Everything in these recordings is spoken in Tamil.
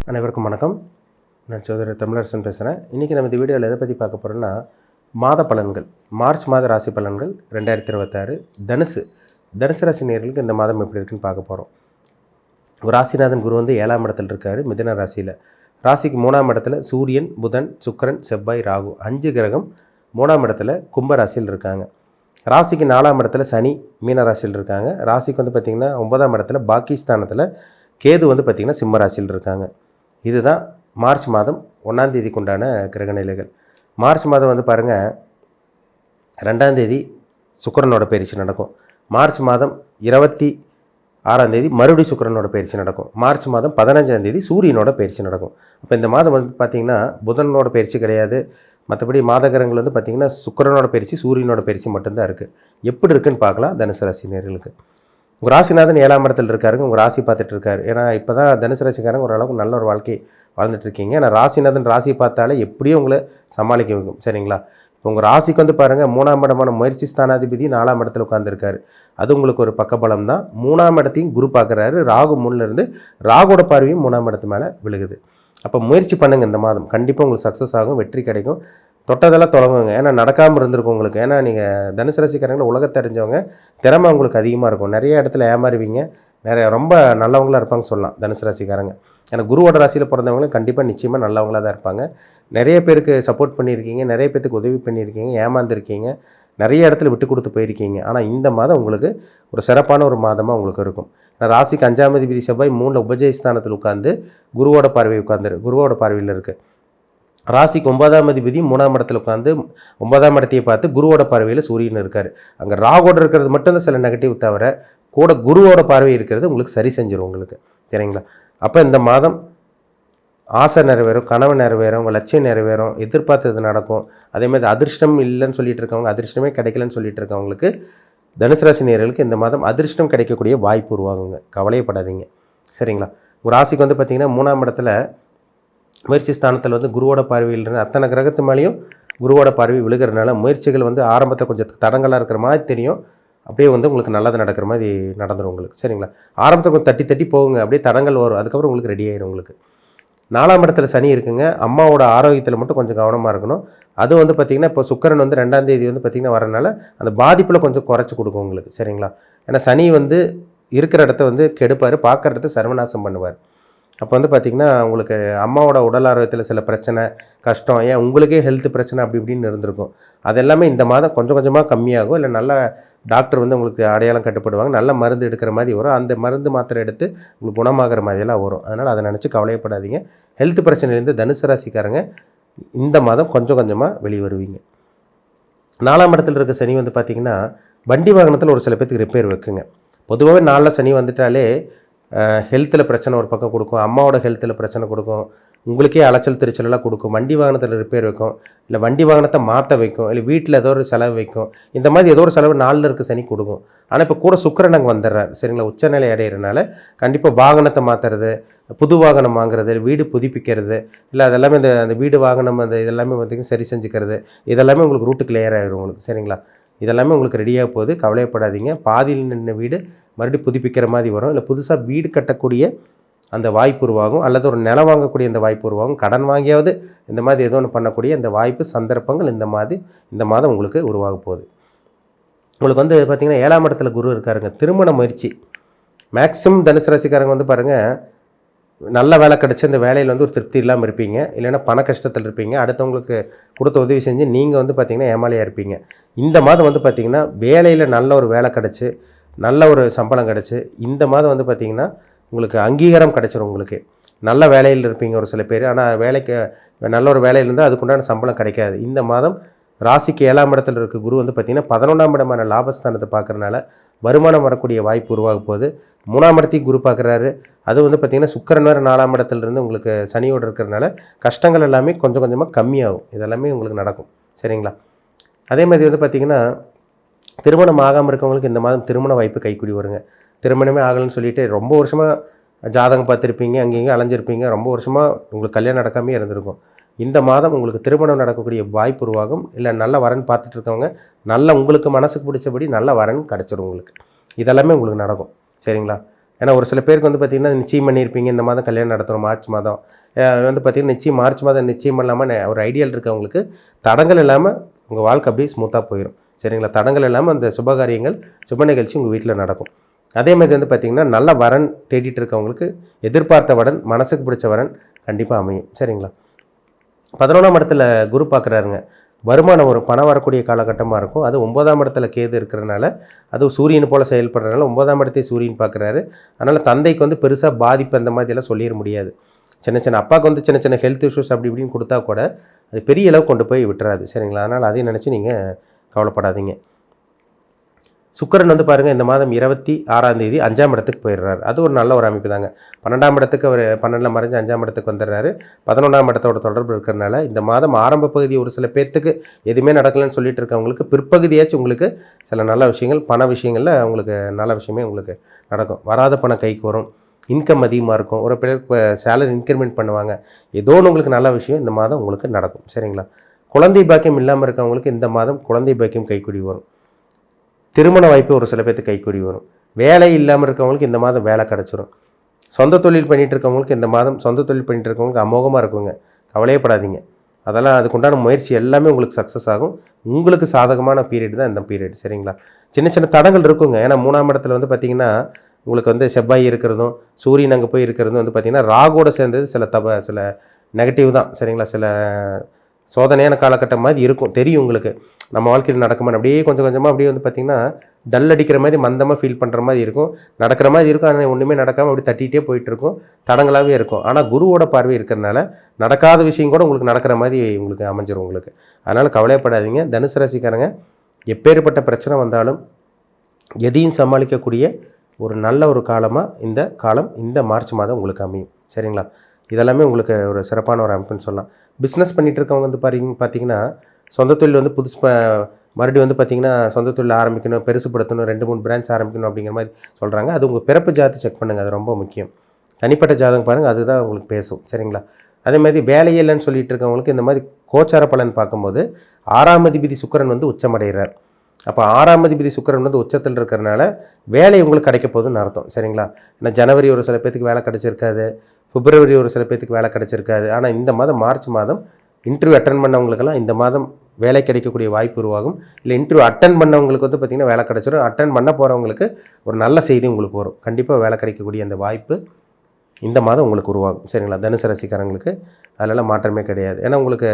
அனைவருக்கும் வணக்கம். நான் சகோதரர் தமிழரசன் பேசுகிறேன். இன்றைக்கி நம்ம இந்த வீடியோவில் எதை பற்றி பார்க்க போகிறோம்னா, மாத பலன்கள், மார்ச் மாத ராசி பலன்கள் 2026 தனுசு ராசி நேயர்களுக்கு இந்த மாதம் எப்படி இருக்குன்னு பார்க்க போகிறோம். ராசிநாதன் குரு வந்து 7ஆம் இடத்துல இருக்கார், மிதுன ராசியில். ராசிக்கு 3ஆம் இடத்துல சூரியன், புதன், சுக்கிரன், செவ்வாய், ராகு 5 கிரகம் 3ஆம் இடத்துல கும்ப ராசியில் இருக்காங்க. ராசிக்கு 4ஆம் இடத்துல சனி மீன ராசியில் இருக்காங்க. ராசிக்கு வந்து பார்த்திங்கன்னா 9ஆம் இடத்துல பாகிஸ்தானத்தில் கேது வந்து பார்த்திங்கன்னா சிம்ம ராசியில் இருக்காங்க. இதுதான் மார்ச் மாதம் 1ஆம் தேதிக்கு உண்டான கிரகநிலைகள். மார்ச் மாதம் வந்து பாருங்கள், 2ஆம் தேதி சுக்கிரனோட பயிற்சி நடக்கும். மார்ச் மாதம் 26ஆம் தேதி மறுபடியும் சுக்கிரனோட பயிற்சி நடக்கும். மார்ச் மாதம் 15ஆம் தேதி சூரியனோட பயிற்சி நடக்கும். அப்போ இந்த மாதம் வந்து பார்த்திங்கன்னா புதனோட பயிற்சி கிடையாது. மற்றபடி மாதகிரகங்கள் வந்து பார்த்திங்கன்னா சுக்கிரனோட பயிற்சி, சூரியனோட பயிற்சி மட்டும்தான் இருக்குது. எப்படி இருக்குன்னு பார்க்கலாம் தனுசு ராசி நேயர்களுக்கு. உங்கள் ராசிநாதன் 7ஆம் இடத்துல இருக்காருங்க, உங்கள் ராசி பார்த்துட்டு இருக்காரு. ஏன்னா இப்போ தான் தனுசு ராசிக்காரங்க ஓரளவுக்கு நல்ல ஒரு வாழ்க்கை வாழ்ந்துட்டுருக்கீங்க. ஏன்னா ராசிநாதன் ராசி பார்த்தாலே எப்படியும் உங்களை சமாளிக்க வைக்கும். சரிங்களா? இப்போ உங்கள் ராசிக்கு வந்து பாருங்கள், 3ஆம் இடமான முயற்சி ஸ்தானாதிபதி 4ஆம் இடத்துல உட்காந்துருக்காரு. அது உங்களுக்கு ஒரு பக்கபலம் தான். 3ஆம் இடத்தையும் குரு பார்க்குறாரு. ராகு முன்னிலிருந்து ராகுவோட பார்வையும் 3ஆம் இடத்து மேலே விழுகுது. அப்போ முயற்சி பண்ணுங்கள். இந்த மாதம் கண்டிப்பாக உங்களுக்கு சக்ஸஸ் ஆகும், வெற்றி கிடைக்கும். தொட்டதெல்லாம் தொடங்குங்க. ஏன்னா நடக்காமல் இருந்திருக்கும் உங்களுக்கு. ஏன்னா நீங்கள் தனுசு ராசிக்காரங்களை உலகத்தை தெரிஞ்சவங்க, திறமை உங்களுக்கு அதிகமாக இருக்கும். நிறைய இடத்துல ஏமாறுவீங்க, ரொம்ப நல்லவங்களாக இருப்பாங்க சொல்லலாம் தனுசு ராசிக்காரங்க. ஏன்னா குருவோட ராசியில் பிறந்தவங்களும் கண்டிப்பாக நிச்சயமாக நல்லவங்களாக தான் இருப்பாங்க. நிறைய பேருக்கு சப்போர்ட் பண்ணியிருக்கீங்க, நிறைய பேருக்கு உதவி பண்ணியிருக்கீங்க, ஏமாந்துருக்கீங்க, நிறைய இடத்துல விட்டு கொடுத்து போயிருக்கீங்க. ஆனால் இந்த மாதம் உங்களுக்கு ஒரு சிறப்பான ஒரு மாதமாக உங்களுக்கு இருக்கும். ராசிக்கு 5ஆம் அதிபதி செவ்வாய் 3 உபஜயஸ்தானத்தில் உட்காந்து குருவோட பார்வையில் இருக்குது. ராசிக்கு 9ஆம் அதிபதி 3ஆம் இடத்துல உட்காந்து 9ஆம் இடத்தையே பார்த்து குருவோட பார்வையில் சூரியன் இருக்கார். அங்கே ராகோட இருக்கிறது மட்டும்தான் சில நெகட்டிவ், தவிர கூட குருவோட பார்வை இருக்கிறது உங்களுக்கு சரி செஞ்சிடும் உங்களுக்கு. சரிங்களா? அப்போ இந்த மாதம் ஆசை நிறைவேறும், கனவு நிறைவேறும், உங்கள் லட்சியம் நிறைவேறும், எதிர்பார்த்தது நடக்கும். அதேமாதிரி அதிர்ஷ்டம் இல்லைன்னு சொல்லிட்டு இருக்கவங்க, அதிர்ஷ்டமே கிடைக்கலன்னு சொல்லிட்டு இருக்கவங்களுக்கு, தனுசு ராசி நேயர்களுக்கு இந்த மாதம் அதிர்ஷ்டம் கிடைக்கக்கூடிய வாய்ப்பு உருவாகுங்க. கவலையப்படாதீங்க. சரிங்களா? ஒரு ராசிக்கு வந்து பார்த்திங்கன்னா 3ஆம் இடத்துல முயற்சி ஸ்தானத்தில் வந்து குருவோட பார்வையில் இருந்து அத்தனை கிரகத்து மேலேயும் குருவோட பார்வை விழுகிறதுனால முயற்சிகள் வந்து ஆரம்பத்தில் கொஞ்சம் தடங்களாக இருக்கிற மாதிரி தெரியும். அப்படியே வந்து உங்களுக்கு நல்லது நடக்கிற மாதிரி நடந்துடும் உங்களுக்கு. சரிங்களா? ஆரம்பத்தில் கொஞ்சம் தட்டி போகுங்க, அப்படியே தடங்கள் வரும். அதுக்கப்புறம் உங்களுக்கு ரெடி ஆகிடும் உங்களுக்கு. 4ஆம் இடத்துல சனி இருக்குங்க. அம்மாவோட ஆரோக்கியத்தில் மட்டும் கொஞ்சம் கவனமாக இருக்கணும். அது வந்து பார்த்திங்கன்னா இப்போ சுக்கிரன் வந்து 2ஆம் தேதி வந்து பார்த்திங்கன்னா வரனால அந்த பாதிப்பில் கொஞ்சம் குறைச்சி கொடுக்கும் உங்களுக்கு. சரிங்களா? ஏன்னா சனி வந்து இருக்கிற இடத்த வந்து கெடுப்பார், பார்க்குற இடத்த சர்வநாசம் பண்ணுவார். அப்போ வந்து பார்த்திங்கன்னா உங்களுக்கு அம்மாவோட உடல் ஆரோக்கியத்தில் சில பிரச்சனை, கஷ்டம், ஏன் உங்களுக்கே ஹெல்த் பிரச்சனை அப்படி இப்படின்னு இருந்திருக்கும். அது எல்லாமே இந்த மாதம் கொஞ்சம் கொஞ்சமாக கம்மியாகும். இல்லை நல்ல டாக்டர் வந்து உங்களுக்கு அடையாளம் கட்டுப்படுவாங்க, நல்ல மருந்து எடுக்கிற மாதிரி வரும். அந்த மருந்து மாத்திரை எடுத்து உங்களுக்கு குணமாகிற மாதிரியெல்லாம் வரும். அதனால் அதை நினச்சி கவலையப்படாதீங்க. ஹெல்த் பிரச்சனையிலேருந்து தனுசு ராசிக்காரங்க இந்த மாதம் கொஞ்சம் கொஞ்சமாக வெளியே வருவீங்க. 4ஆம் இடத்துல இருக்க சனி வந்து பார்த்திங்கன்னா வண்டி வாகனத்தில் ஒரு சில பேருக்கு ரிப்பேர் வைக்குங்க. பொதுவாகவே 4 சனி வந்துட்டாலே ஹெல்த்தில் பிரச்சனை ஒரு பக்கம் கொடுக்கும், அம்மாவோட ஹெல்த்தில் பிரச்சனை கொடுக்கும், உங்களுக்கே அலைச்சல் திருச்சலெல்லாம் கொடுக்கும். வண்டி வாகனத்தில் ரிப்பேர் வைக்கும், இல்லை வண்டி வாகனத்தை மாற்ற வைக்கும், இல்லை வீட்டில் ஏதோ ஒரு செலவு வைக்கும். இந்த மாதிரி ஏதோ ஒரு செலவு 4ல் இருக்க சனி கொடுக்கும். ஆனால் இப்போ கூட சுக்கிரன் அங்கே வந்துடுறாரு. சரிங்களா? உச்சநிலை அடைகிறனால கண்டிப்பாக வாகனத்தை மாற்றுறது, புது வாகனம் வாங்குறது, வீடு புதுப்பிக்கிறது, இல்லை அதெல்லாமே அந்த வீடு வாகனம் அந்த இதெல்லாமே பார்த்திங்கன்னா சரி செஞ்சுக்கிறது, இதெல்லாமே உங்களுக்கு ரூட்டு கிளியர் ஆகிடும் உங்களுக்கு. சரிங்களா? இதெல்லாமே உங்களுக்கு ரெடியாக போகுது, கவலையப்படாதீங்க. பாதியில் நின்ற வீடு மறுபடியும் புதுப்பிக்கிற மாதிரி வரும், இல்லை புதுசாக வீடு கட்டக்கூடிய அந்த வாய்ப்பு உருவாகும், அல்லது ஒரு நிலம் வாங்கக்கூடிய அந்த வாய்ப்பு உருவாகும், கடன் வாங்கியாவது இந்த மாதிரி ஏதோ ஒன்று பண்ணக்கூடிய அந்த வாய்ப்பு சந்தர்ப்பங்கள் இந்த மாதம் உங்களுக்கு உருவாக போகுது. உங்களுக்கு வந்து பார்த்திங்கன்னா 7ஆம் இடத்துல குரு இருக்காருங்க. திருமண முயற்சி மேக்ஸிமம் தனுசு ராசிக்காரங்க வந்து பாருங்கள், நல்ல வேலை கிடச்சி அந்த வேலையில் வந்து ஒரு திருப்தி இல்லாமல் இருப்பீங்க, இல்லைன்னா பண கஷ்டத்தில் இருப்பீங்க, அடுத்தவங்களுக்கு கொடுத்த உதவி செஞ்சு நீங்கள் வந்து பார்த்திங்கன்னா ஏமாளியாக இருப்பீங்க. இந்த மாதம் வந்து பார்த்திங்கன்னா வேலையில் நல்ல ஒரு வேலை கிடச்சி, நல்ல ஒரு சம்பளம் கிடச்சி, இந்த மாதம் வந்து பார்த்திங்கன்னா உங்களுக்கு அங்கீகாரம் கிடச்சிரும். உங்களுக்கு நல்ல வேலையில் இருப்பீங்க ஒரு சில பேர். ஆனால் வேலைக்கு நல்ல ஒரு வேலையில் இருந்தால் அதுக்குண்டான சம்பளம் கிடைக்காது. இந்த மாதம் ராசிக்கு 7ஆம் இடத்துல இருக்க குரு வந்து பார்த்திங்கன்னா 11ஆம் இடமான லாபஸ்தானத்தை பார்க்குறதுனால வருமானம் வரக்கூடிய வாய்ப்பு உருவாக போகுது. 3ஆம் இடத்தையும் குரு பார்க்குறாரு. அது வந்து பார்த்திங்கன்னா சுக்கிரன் வேறு 4ஆம் இடத்துலேருந்து உங்களுக்கு சனியோடு இருக்கிறதுனால கஷ்டங்கள் எல்லாமே கொஞ்சம் கொஞ்சமாக கம்மியாகும். இதெல்லாமே உங்களுக்கு நடக்கும். சரிங்களா? அதே மாதிரி வந்து பார்த்திங்கன்னா திருமணம் ஆகாமல் இருக்கவங்களுக்கு இந்த மாதம் திருமண வாய்ப்பு கைக்கூடி வருங்க. திருமணமே ஆகலைன்னு சொல்லிட்டு ரொம்ப வருஷமாக ஜாதகம் பார்த்துருப்பீங்க, அங்கேயும் அலைஞ்சிருப்பீங்க, ரொம்ப வருஷமாக உங்களுக்கு கல்யாணம் நடக்காமே இருந்திருக்கும். இந்த மாதம் உங்களுக்கு திருமணம் நடக்கக்கூடிய வாய்ப்பு உருவாகும். இல்லை நல்ல வரன் பார்த்துட்டு இருக்கவங்க நல்ல உங்களுக்கு மனசுக்கு பிடிச்சபடி நல்ல வரன் கிடச்சிடும் உங்களுக்கு. இதெல்லாமே உங்களுக்கு நடக்கும். சரிங்களா? ஏன்னா ஒரு சில பேருக்கு வந்து பார்த்திங்கன்னா நிச்சயம் பண்ணியிருப்பீங்க, இந்த மாதம் கல்யாணம் நடத்துகிறோம் மார்ச் மாதம் வந்து பார்த்திங்கன்னா நிச்சயம் மார்ச் மாதம் நிச்சயம் இல்லாமல் ஒரு ஐடியல் இருக்கவங்களுக்கு தடங்கள் இல்லாமல் உங்கள் வாழ்க்கை அப்படியே ஸ்மூத்தாக போயிடும். சரிங்களா? தடங்கள் இல்லாமல் அந்த சுபகாரியங்கள் சுப நிகழ்ச்சி உங்கள் வீட்டில் நடக்கும். அதே மாதிரி வந்து பார்த்திங்கன்னா நல்ல வரன் தேடிட்டு இருக்கவங்களுக்கு எதிர்பார்த்த வரன், மனசுக்கு பிடிச்ச வரன் கண்டிப்பாக அமையும். சரிங்களா? 11ஆம் இடத்துல குரு பார்க்குறாருங்க. வருமானம் ஒரு பணம் வரக்கூடிய காலகட்டமாக இருக்கும். அது 9ஆம் இடத்துல கேது இருக்கிறனால, அது சூரியன் போல் செயல்படுறதுனால 9ஆம் இடத்தை சூரியன் பார்க்குறாரு. அதனால் தந்தைக்கு வந்து பெருசாக பாதிப்பு அந்த மாதிரியெல்லாம் சொல்லிட முடியாது. சின்ன அப்பாவுக்கு வந்து சின்ன ஹெல்த் இஷ்யூஸ் அப்படி இப்படின்னு கொடுத்தா கூட அது பெரிய அளவு கொண்டு போய் விட்டுறாது. சரிங்களா? அதனால் அதையும் நினச்சி நீங்கள் கவலைப்படாதீங்க. சுக்கிரன் வந்து பாருங்கள் இந்த மாதம் 26ஆம் தேதி 5ஆம் இடத்துக்கு போயிடுறாரு. அது ஒரு நல்ல ஒரு அமைப்பு தாங்க. 12ஆம் இடத்துக்கு அவர் 12ல் மறைஞ்சு 5ஆம் இடத்துக்கு வந்துடுறாரு. 11ஆம் இடத்தோட தொடர்பு இருக்கிறனால இந்த மாதம் ஆரம்ப பகுதி ஒரு சில பேர்த்துக்கு எதுவுமே நடக்கலைன்னு சொல்லிட்டு இருக்கவங்களுக்கு பிற்பகுதியாச்சும் உங்களுக்கு சில நல்ல விஷயங்கள், பண விஷயங்களில் உங்களுக்கு நல்ல விஷயமே உங்களுக்கு நடக்கும். வராத பணம் கைக்கு வரும். இன்கம் அதிகமாக இருக்கும். ஒரு பேர் சேலரி இன்க்ரிமெண்ட் பண்ணுவாங்க. ஏதோ ஒன்று உங்களுக்கு நல்ல விஷயம் இந்த மாதம் உங்களுக்கு நடக்கும். சரிங்களா? குழந்தை பாக்கியம் இல்லாமல் இருக்கவங்களுக்கு இந்த மாதம் குழந்தை பாக்கியம் கைக்கூடி வரும். திருமண வாய்ப்பு ஒரு சில பேர்த்துக்கு கைக்கூடி வரும். வேலை இல்லாமல் இருக்கவங்களுக்கு இந்த மாதம் வேலை கிடச்சிரும். சொந்த தொழில் பண்ணிகிட்டு இருக்கவங்களுக்கு இந்த மாதம் சொந்த தொழில் பண்ணிகிட்டு இருக்கவங்களுக்கு அமோகமாக இருக்குங்க. கவலையப்படாதீங்க. அதெல்லாம் அதுக்குண்டான முயற்சி எல்லாமே உங்களுக்கு சக்ஸஸ் ஆகும். உங்களுக்கு சாதகமான பீரியட் தான் இந்த பீரியட். சரிங்களா? சின்ன தடங்கள் இருக்குங்க. ஏன்னா 3ஆம் இடத்துல வந்து பார்த்திங்கன்னா உங்களுக்கு வந்து செவ்வாய் இருக்கிறதும் சூரியன் அங்கே போய் இருக்கிறதும் வந்து பார்த்திங்கன்னா ராகோட சேர்ந்தது சில நெகட்டிவ் தான். சரிங்களா? சில சோதனையான காலகட்டம் மாதிரி இருக்கும். தெரியும் உங்களுக்கு நம்ம வாழ்க்கையில் நடக்குமா அப்படியே கொஞ்சம் கொஞ்சமாக அப்படியே வந்து பார்த்திங்கன்னா டல் அடிக்கிற மாதிரி மந்தமாக ஃபீல் பண்ணுற மாதிரி இருக்கும். நடக்கிற மாதிரி இருக்கும். ஆனால் ஒன்றுமே நடக்காமல் அப்படி தட்டிகிட்டே போயிட்டுருக்கும். தடங்களாகவே இருக்கும். ஆனால் குருவோட பார்வை இருக்கிறனால நடக்காத விஷயம் கூட உங்களுக்கு நடக்கிற மாதிரி உங்களுக்கு அமைஞ்சிரும் உங்களுக்கு. அதனால் கவலைப்படாதீங்க. தனுசு ராசிக்காரங்க எப்பேற்பட்ட பிரச்சனை வந்தாலும் எதையும் சமாளிக்கக்கூடிய ஒரு நல்ல ஒரு காலம் இந்த மார்ச் மாதம் உங்களுக்கு அமையும். சரிங்களா? இதெல்லாமே உங்களுக்கு ஒரு சிறப்பான ஒரு அமைப்புன்னு சொல்லலாம். பிஸ்னஸ் பண்ணிகிட்டு இருக்கவங்க வந்து பார்த்திங்கன்னா சொந்த தொழில் வந்து மறுபடியும் வந்து பார்த்திங்கன்னா சொந்த தொழில் ஆரம்பிக்கணும், பெருசுப்படுத்தணும், 2-3 பிரான்ச் ஆரம்பிக்கணும் அப்படிங்கிற மாதிரி சொல்கிறாங்க. அது உங்கள் பிறப்பு ஜாதகத்தை செக் பண்ணுங்கள். அது ரொம்ப முக்கியம். தனிப்பட்ட ஜாதகம் பாருங்கள், அதுதான் உங்களுக்கு பேசும். சரிங்களா? அதே மாதிரி வேலையே இல்லைன்னு சொல்லிட்டு இருக்கவங்களுக்கு இந்த மாதிரி கோச்சார பலன் பார்க்கும்போது 6ஆம் அதிபதி சுக்கிரன் வந்து உச்சமடைகிறார். அப்போ 6ஆம் அதிபதி சுக்கிரன் வந்து உச்சத்தில் இருக்கிறனால வேலை உங்களுக்கு கிடைக்க போகுதுன்னு அர்த்தம். சரிங்களா? ஏன்னா ஜனவரி ஒரு சில பேர்த்துக்கு வேலை கிடச்சிருக்காது, பிப்ரவரி ஒரு சில பேர்த்துக்கு வேலை கிடச்சிருக்காது. ஆனால் இந்த மாதம் மார்ச் மாதம் இன்டர்வியூ அட்டன் பண்ணவங்களுக்கெல்லாம் இந்த மாதம் வேலை கிடைக்கக்கூடிய வாய்ப்பு உருவாகும். இல்லை இன்டர்வியூ அட்டன் பண்ணவங்களுக்கு வந்து பார்த்திங்கன்னா வேலை கிடச்சிடும். அட்டன் பண்ண போகிறவங்களுக்கு ஒரு நல்ல செய்தி உங்களுக்கு வரும். கண்டிப்பாக வேலை கிடைக்கக்கூடிய அந்த வாய்ப்பு இந்த மாதம் உங்களுக்கு உருவாகும். சரிங்களா? தனுசு ராசிக்காரங்களுக்கு அதெல்லாம் மாற்றமே கிடையாது. ஏன்னா உங்களுக்கு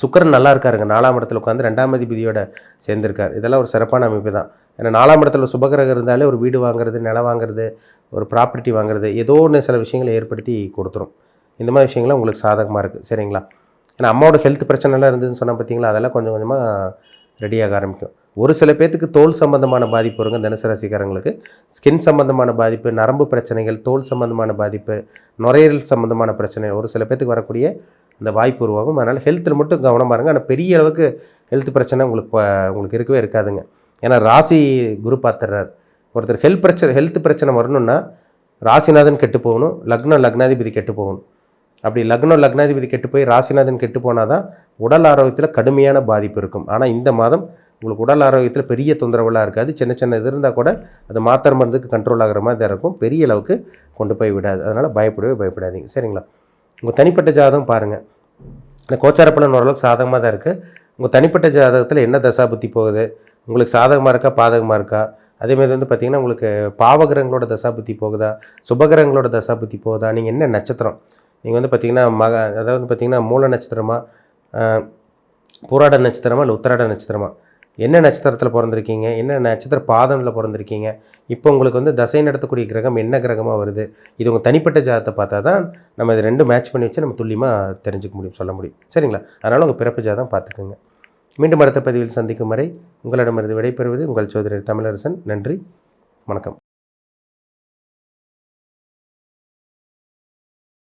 சுக்கிரன் நல்லா இருக்காருங்க. 4ஆம் இடத்துல உட்காந்து 2ஆம் அதிபதியோட சேர்ந்திருக்கார். இதெல்லாம் ஒரு சிறப்பான அமைப்பு தான். ஏன்னா 4ஆம் இடத்துல சுபகிரகம் இருந்தாலே ஒரு வீடு வாங்குறது, நிலம் வாங்குறது, ஒரு ப்ராப்பர்ட்டி வாங்குறது, ஏதோ ஒன்று சில விஷயங்களை ஏற்படுத்தி கொடுத்துரும். இந்த மாதிரி விஷயங்கள்லாம் உங்களுக்கு சாதகமாக இருக்குது. சரிங்களா? ஏன்னா அம்மாவோட ஹெல்த் பிரச்சனைலாம் இருந்ததுன்னு சொன்னால் பார்த்தீங்களா, அதெல்லாம் கொஞ்சம் கொஞ்சமாக ரெடியாக ஆரம்பிக்கும். ஒரு சில பேர்த்துக்கு தோல் சம்பந்தமான பாதிப்பு வருங்க. தனுசு ராசிக்காரங்களுக்கு ஸ்கின் சம்பந்தமான பாதிப்பு, நரம்பு பிரச்சனைகள், தோல் சம்பந்தமான பாதிப்பு, நுரையீரல் சம்பந்தமான பிரச்சனை ஒரு சில பேர்த்துக்கு வரக்கூடிய அந்த வாய்ப்பு உருவாகும். அதனால் ஹெல்த்தில் மட்டும் கவனமாக இருங்க. ஆனால் பெரிய அளவுக்கு ஹெல்த் பிரச்சனை உங்களுக்கு இருக்கவே இருக்காதுங்க. ஏன்னா ராசி குரு பார்த்துறார். ஒருத்தர் ஹெல்த் பிரச்சனை வரணும்னா ராசிநாதன் கெட்டு போகணும், லக்னாதிபதி கெட்டு போகணும். அப்படி லக்னாதிபதி கெட்டு போய் ராசிநாதன் கெட்டு போனால் தான் உடல் ஆரோக்கியத்தில் கடுமையான பாதிப்பு இருக்கும். ஆனால் இந்த மாதம் உங்களுக்கு உடல் ஆரோக்கியத்தில் பெரிய தொந்தரவுலாம் இருக்காது. சின்ன இது இருந்தால் கூட அது மாத்திரை மருந்துக்கு கண்ட்ரோல் ஆகிற மாதிரி தான் இருக்கும். பெரிய அளவுக்கு கொண்டு போய் விடாது. அதனால் பயப்படாதீங்க. சரிங்களா? உங்கள் தனிப்பட்ட ஜாதகம் பாருங்கள். இந்த கோச்சார பலன் ஓரளவுக்கு சாதகமாக தான் இருக்குது. உங்கள் தனிப்பட்ட ஜாதகத்தில் என்ன தசாபுத்தி போகுது, உங்களுக்கு சாதகமாக இருக்கா பாதகமாக இருக்கா, அதேமாதிரி வந்து பார்த்திங்கன்னா உங்களுக்கு பாவகிரகங்களோட தசாபுத்தி போகுதா, சுபகிரகங்களோட தசாபுத்தி போகுதா, நீங்கள் என்ன நட்சத்திரம், நீங்கள் வந்து பார்த்திங்கன்னா அதாவது பார்த்திங்கன்னா மூல நட்சத்திரமா, பூராட நட்சத்திரமா, இல்லை உத்திராட நட்சத்திரமா, என்ன நட்சத்திரத்தில் பிறந்திருக்கீங்க, என்ன நட்சத்திர பாதத்தில் பிறந்திருக்கீங்க, இப்போ உங்களுக்கு வந்து தசை நடத்தக்கூடிய கிரகம் என்ன கிரகமாக வருது, இது உங்கள் தனிப்பட்ட ஜாதகத்தை பார்த்தா தான் நம்ம இது ரெண்டும் மேட்ச் பண்ணி வச்சு நம்ம துல்லியமாக தெரிஞ்சுக்க முடியும், சொல்ல முடியும். சரிங்களா? அதனால் உங்கள் பிறப்பு ஜாதகம் பார்த்துக்குங்க. மீண்டும் அடுத்த பதிவில் சந்திக்கும் வரை உங்களிடமிருந்து விடைபெறுவது உங்கள் சோதரர் தமிழரசன். நன்றி, வணக்கம்.